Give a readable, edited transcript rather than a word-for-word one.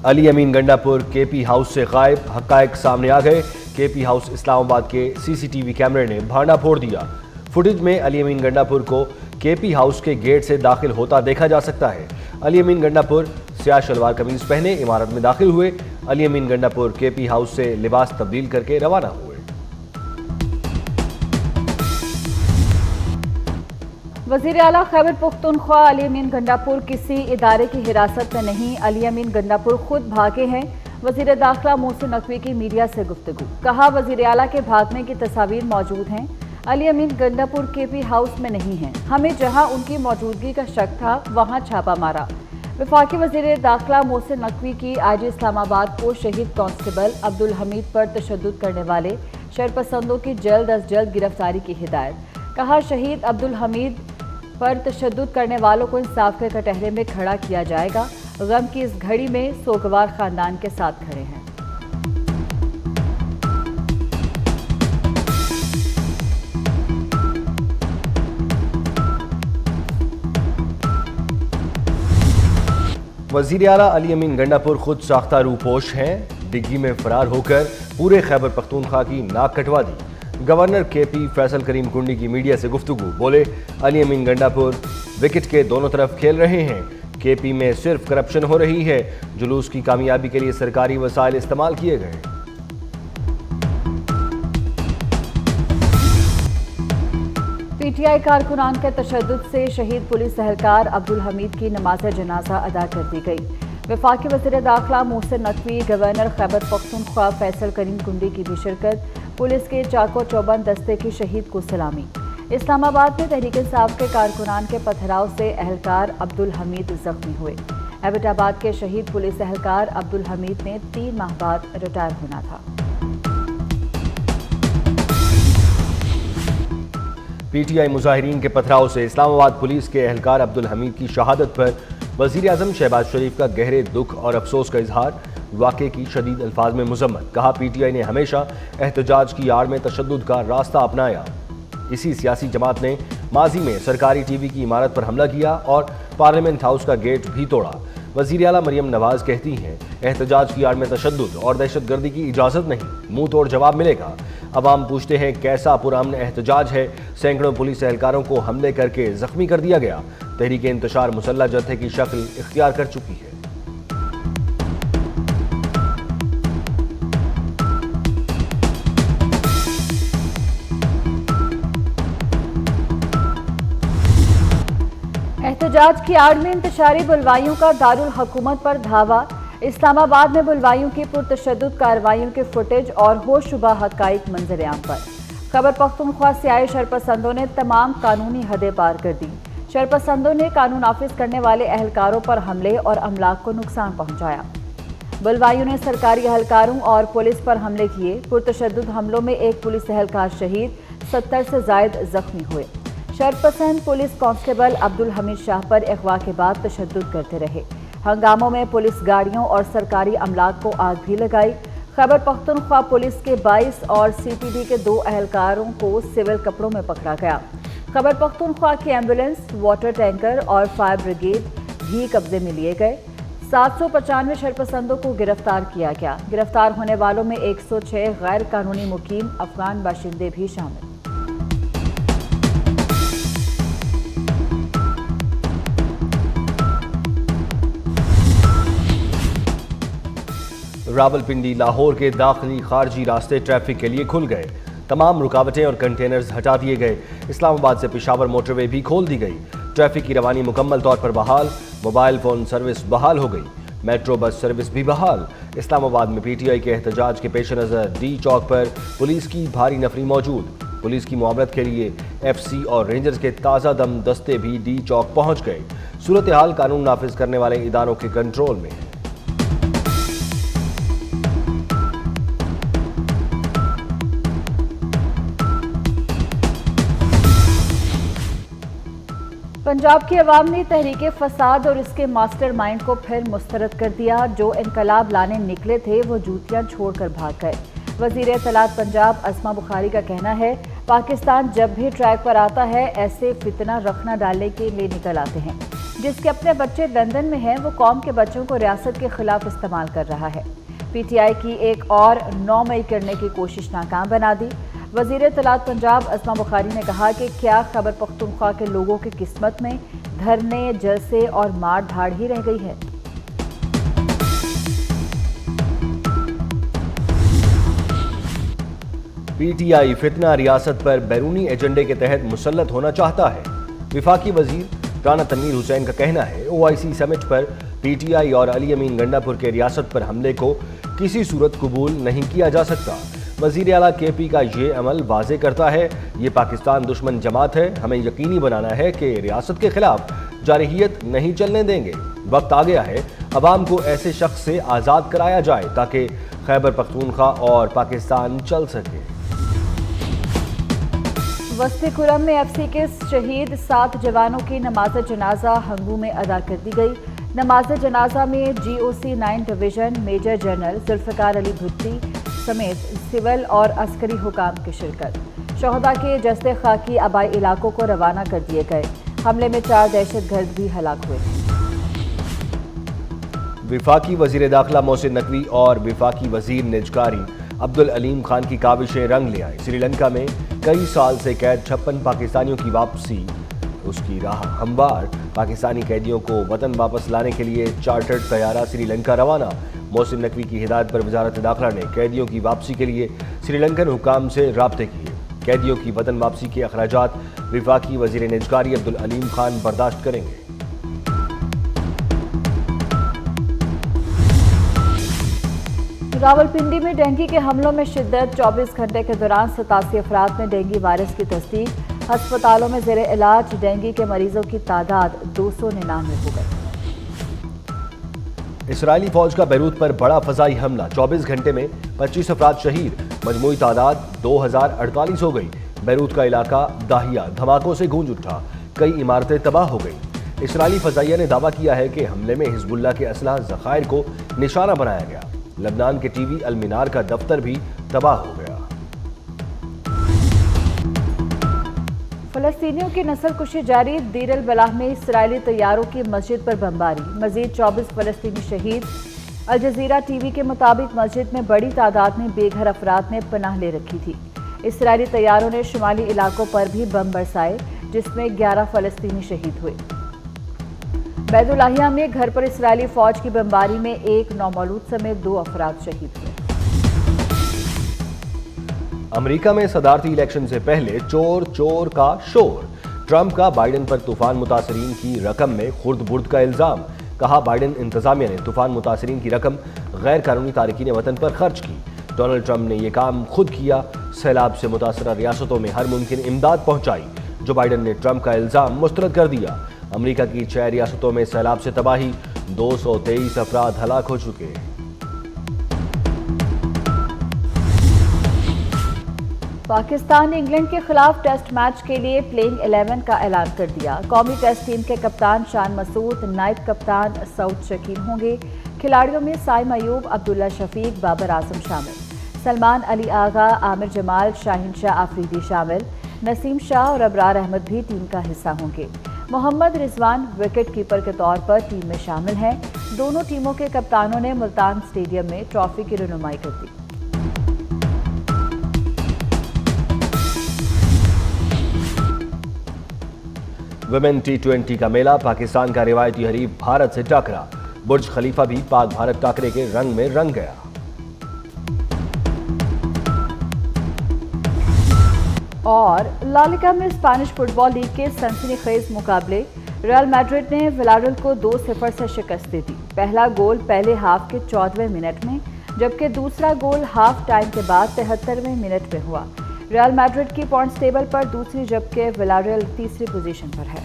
علی امین گنڈاپور کے P house سے غائب، حقائق سامنے آ گئے۔ کے پی ہاؤس اسلام آباد کے سی سی ٹی وی کیمرے نے بھانڈا پھوڑ دیا۔ فوٹیج میں علی امین گنڈاپور کو کے پی ہاؤس کے گیٹ سے داخل ہوتا دیکھا جا سکتا ہے۔ علی امین گنڈاپور سیاہ شلوار قمیض پہنے عمارت میں داخل ہوئے۔ علی امین گنڈاپور کے پی ہاؤس سے لباس تبدیل کر کے روانہ ہوئے۔ وزیر اعلیٰ خیبر پختونخوا علی امین گنڈاپور کسی ادارے کی حراست میں نہیں، علی امین گنڈاپور خود بھاگے ہیں۔ وزیر داخلہ محسن نقوی کی میڈیا سے گفتگو، کہا وزیر اعلیٰ کے بھاگنے کی تصاویر موجود ہیں۔ علی امین گنڈاپور کے پی ہاؤس میں نہیں ہیں، ہمیں جہاں ان کی موجودگی کا شک تھا وہاں چھاپا مارا۔ وفاقی وزیر داخلہ محسن نقوی کی آج اسلام آباد کو شہید کانسٹیبل عبدالحمید پر تشدد کرنے والے شرپسندوں کی جلد از جلد گرفتاری کی ہدایت، کہا شہید عبدالحمید پر تشدد کرنے والوں کو انصاف کے کٹہرے میں کھڑا کیا جائے گا۔ غم کی اس گھڑی میں سوگوار خاندان کے ساتھ کھڑے ہیں۔ وزیر اعلیٰ علی امین گنڈاپور خود ساختہ روپوش ہیں، ڈگی میں فرار ہو کر پورے خیبر پختونخوا کی ناک کٹوا دی۔ گورنر کے پی فیصل کریم کنڈی کی میڈیا سے گفتگو، بولے علی امین گنڈاپور وکٹ کے دونوں طرف کھیل رہے ہیں، کے پی میں صرف کرپشن ہو رہی ہے، جلوس کی کامیابی کے لیے سرکاری وسائل استعمال کیے گئے۔ پی ٹی آئی کارکنان کے تشدد سے شہید پولیس اہلکار عبدالحمید کی نماز جنازہ ادا کر دی گئی۔ وفاقی وزیر داخلہ محسن نقوی، گورنر خیبر پختونخوا فیصل کریم کنڈی کی بھی شرکت، پولیس کے چاقو چوبند دستے کی شہید کو سلامی۔ اسلام آباد میں تحریک انصاف کے کارکنان کے پتھراؤ سے اہلکار عبدالحمید زخمی ہوئے۔ ایبٹ آباد کے شہید پولیس اہلکار عبدالحمید نے 3 ماہ بعد ریٹائر ہونا تھا۔ پی ٹی آئی مظاہرین کے پتھراؤ سے اسلام آباد پولیس کے اہلکار عبدالحمید کی شہادت پر وزیر اعظم شہباز شریف کا گہرے دکھ اور افسوس کا اظہار، واقعے کی شدید الفاظ میں مذمت، کہا پی ٹی آئی نے ہمیشہ احتجاج کی آڑ میں تشدد کا راستہ اپنایا۔ اسی سیاسی جماعت نے ماضی میں سرکاری ٹی وی کی عمارت پر حملہ کیا اور پارلیمنٹ ہاؤس کا گیٹ بھی توڑا۔ وزیر اعلیٰ مریم نواز کہتی ہیں احتجاج کی آڑ میں تشدد اور دہشت گردی کی اجازت نہیں، منہ توڑ جواب ملے گا۔ عوام پوچھتے ہیں کیسا پرامن احتجاج ہے، سینکڑوں پولیس اہلکاروں کو حملے کر کے زخمی کر دیا گیا۔ تحریک انتشار مسلح جتھے کی شکل اختیار کر چکی ہے۔ احتجاج کی آڑ میں انتشاری بلوائیوں کا دارالحکومت پر دھاوا، اسلام آباد میں بلوائیوں کی پرتشدد کارروائیوں کے فوٹیج اور ہوش شبہ حقائق منظر عام پر۔ خیبر پختونخوا سے آئے شرپسندوں نے تمام قانونی حدیں پار کر دی۔ شرپسندوں نے قانون نافذ کرنے والے اہلکاروں پر حملے اور املاک کو نقصان پہنچایا۔ بلوائیوں نے سرکاری اہلکاروں اور پولیس پر حملے کیے۔ پرتشدد حملوں میں ایک پولیس اہلکار شہید، 70 سے زائد زخمی ہوئے۔ شرپسند پولیس کانسٹیبل عبدالحمید شاہ پر اغوا کے بعد تشدد کرتے رہے۔ ہنگاموں میں پولیس گاڑیوں اور سرکاری املاک کو آگ بھی لگائی۔ خیبر پختونخوا پولیس کے 22 اور سی پی ڈی کے 2 اہلکاروں کو سول کپڑوں میں پکڑا گیا۔ خیبر پختونخوا کی ایمبولینس، واٹر ٹینکر اور فائر بریگیڈ بھی قبضے میں لیے گئے۔ 795 شرپسندوں کو گرفتار کیا گیا۔ گرفتار ہونے والوں میں 106 غیر قانونی مقیم افغان باشندے بھی شامل۔ راولپنڈی لاہور کے داخلی خارجی راستے ٹریفک کے لیے کھل گئے، تمام رکاوٹیں اور کنٹینرز ہٹا دیے گئے۔ اسلام آباد سے پشاور موٹر وے بھی کھول دی گئی۔ ٹریفک کی روانی مکمل طور پر بحال، موبائل فون سروس بحال ہو گئی، میٹرو بس سروس بھی بحال۔ اسلام آباد میں پی ٹی آئی کے احتجاج کے پیش نظر ڈی چوک پر پولیس کی بھاری نفری موجود۔ پولیس کی معاونت کے لیے ایف سی اور رینجرز کے تازہ دم دستے بھی ڈی چوک پہنچ گئے۔ صورتحال قانون نافذ کرنے والے اداروں کے کنٹرول میں ہے۔ پنجاب کی عوام نے تحریک فساد اور اس کے ماسٹر مائنڈ کو پھر مسترد کر دیا۔ جو انقلاب لانے نکلے تھے وہ جوتیاں چھوڑ کر بھاگ گئے۔ وزیر اطلاعات پنجاب اسما بخاری کا کہنا ہے پاکستان جب بھی ٹریک پر آتا ہے ایسے فتنہ رخنہ ڈالنے کے لیے نکل آتے ہیں۔ جس کے اپنے بچے لندن میں ہیں وہ قوم کے بچوں کو ریاست کے خلاف استعمال کر رہا ہے۔ پی ٹی آئی کی ایک اور 9 مئی کرنے کی کوشش ناکام بنا دی۔ وزیر اطلاعات پنجاب اسما بخاری نے کہا کہ کیا خیبر پختونخوا کے لوگوں کی قسمت میں دھرنے، جلسے اور مار دھاڑ ہی رہ گئی ہے؟ پی ٹی آئی فتنہ ریاست پر بیرونی ایجنڈے کے تحت مسلط ہونا چاہتا ہے۔ وفاقی وزیر رانا تنویر حسین کا کہنا ہے او آئی سی سمٹ پر پی ٹی آئی اور علی امین گنڈا پور کے ریاست پر حملے کو کسی صورت قبول نہیں کیا جا سکتا۔ وزیر اعلیٰ کے پی کا یہ عمل واضح کرتا ہے یہ پاکستان دشمن جماعت ہے، ہمیں یقینی بنانا ہے کہ ریاست کے خلاف جارحیت نہیں چلنے دیں گے۔ وقت آ گیا ہے عوام کو ایسے شخص سے آزاد کرایا جائے تاکہ خیبر پختونخوا اور پاکستان چل سکے۔ وسطی کرم میں ایف سی کے شہید 7 جوانوں کی نماز جنازہ ہنگو میں ادا کر دی گئی۔ نماز جنازہ میں جی او سی 9 ڈویژن میجر جنرل ذوالفقار علی بھٹی سمیت سول اور عسکری حکام کی شرکت۔ شہداء کے جسد خاکی آبائی علاقوں کو روانہ کر دیے گئے۔ حملے میں 4 دہشت گرد بھی ہلاک ہوئے ہیں۔ وفاقی وزیر داخلہ محسن نقوی اور وفاقی وزیر نجکاری عبدالعلیم خان کی کاوشیں رنگ لے آئی۔ سری لنکا میں کئی سال سے قید 56 پاکستانیوں کی واپسی اس کی راہ ہموار۔ پاکستانی قیدیوں کو وطن واپس لانے کے لیے چارٹرڈ طیارہ سری لنکا روانہ۔ محسن نقوی کی ہدایت پر وزارت داخلہ نے قیدیوں کی واپسی کے لیے سری لنکن حکام سے رابطے کیے۔ قیدیوں کی وطن واپسی کے اخراجات وفاقی وزیر نجکاری عبدالعلیم خان برداشت کریں گے۔ راولپنڈی میں ڈینگی کے حملوں میں شدت، 24 گھنٹے کے دوران 87 افراد میں ڈینگی وائرس کی تصدیق۔ ہسپتالوں میں زیر علاج ڈینگی کے مریضوں کی تعداد 299 ہو گئی۔ اسرائیلی فوج کا بیروت پر بڑا فضائی حملہ، 24 گھنٹے میں 25 افراد شہید، مجموعی تعداد 2048 ہو گئی۔ بیروت کا علاقہ داہیہ دھماکوں سے گونج اٹھا، کئی عمارتیں تباہ ہو گئیں۔ اسرائیلی فضائیہ نے دعویٰ کیا ہے کہ حملے میں حزب اللہ کے اسلحہ ذخائر کو نشانہ بنایا گیا۔ لبنان کے ٹی وی المنار کا دفتر بھی تباہ ہو گیا۔ فلسطینیوں کی نسل کشی جاری، دیر البلاح میں اسرائیلی طیاروں کی مسجد پر بمباری، مزید 24 فلسطینی شہید۔ الجزیرہ ٹی وی کے مطابق مسجد میں بڑی تعداد میں بے گھر افراد نے پناہ لے رکھی تھی۔ اسرائیلی طیاروں نے شمالی علاقوں پر بھی بم برسائے جس میں 11 فلسطینی شہید ہوئے۔ بیت لاہیہ میں گھر پر اسرائیلی فوج کی بمباری میں ایک نومولود سمیت 2 افراد شہید ہوئے۔ امریکہ میں صدارتی الیکشن سے پہلے چور چور کا شور، ٹرمپ کا بائیڈن پر طوفان متاثرین کی رقم میں خرد برد کا الزام، کہا بائیڈن انتظامیہ نے طوفان متاثرین کی رقم غیر قانونی تارکین وطن پر خرچ کی۔ ڈونلڈ ٹرمپ نے یہ کام خود کیا، سیلاب سے متاثرہ ریاستوں میں ہر ممکن امداد پہنچائی۔ جو بائیڈن نے ٹرمپ کا الزام مسترد کر دیا۔ امریکہ کی 6 ریاستوں میں سیلاب سے تباہی، 223 افراد ہلاک ہو چکے۔ پاکستان نے انگلینڈ کے خلاف ٹیسٹ میچ کے لیے پلینگ 11 کا اعلان کر دیا۔ قومی ٹیسٹ ٹیم کے کپتان شان مسعود، نائب کپتان سعود شکیل ہوں گے۔ کھلاڑیوں میں سائم ایوب، عبداللہ شفیق، بابر اعظم شامل، سلمان علی آغا، عامر جمال، شاہین شاہ آفریدی شامل، نسیم شاہ اور ابرار احمد بھی ٹیم کا حصہ ہوں گے۔ محمد رضوان وکٹ کیپر کے طور پر ٹیم میں شامل ہیں۔ دونوں ٹیموں کے کپتانوں نے ملتان اسٹیڈیم میں ٹرافی کی رونمائی کر دی۔ ویمن ٹی20 کا میلہ، پاکستان کا روایتی حریف بھارت سے ٹکرا، برج خلیفہ بھی پاک بھارت ٹاکرے کے رنگ میں رنگ گیا۔ اور لا لیگا میں اسپینش فٹ بال لیگ کے سنسنی خیز مقابلے، ریال میڈرڈ نے ویلاریل کو 2-0 سے شکست دے دی۔ پہلا گول پہلے ہاف کے 14ویں منٹ میں، جبکہ دوسرا گول ہاف ٹائم کے بعد 73ویں منٹ میں ہوا۔ ریال میڈرڈ کی پوائنٹس ٹیبل پر دوسری جبکہ ویلاریل تیسری پوزیشن پر ہے۔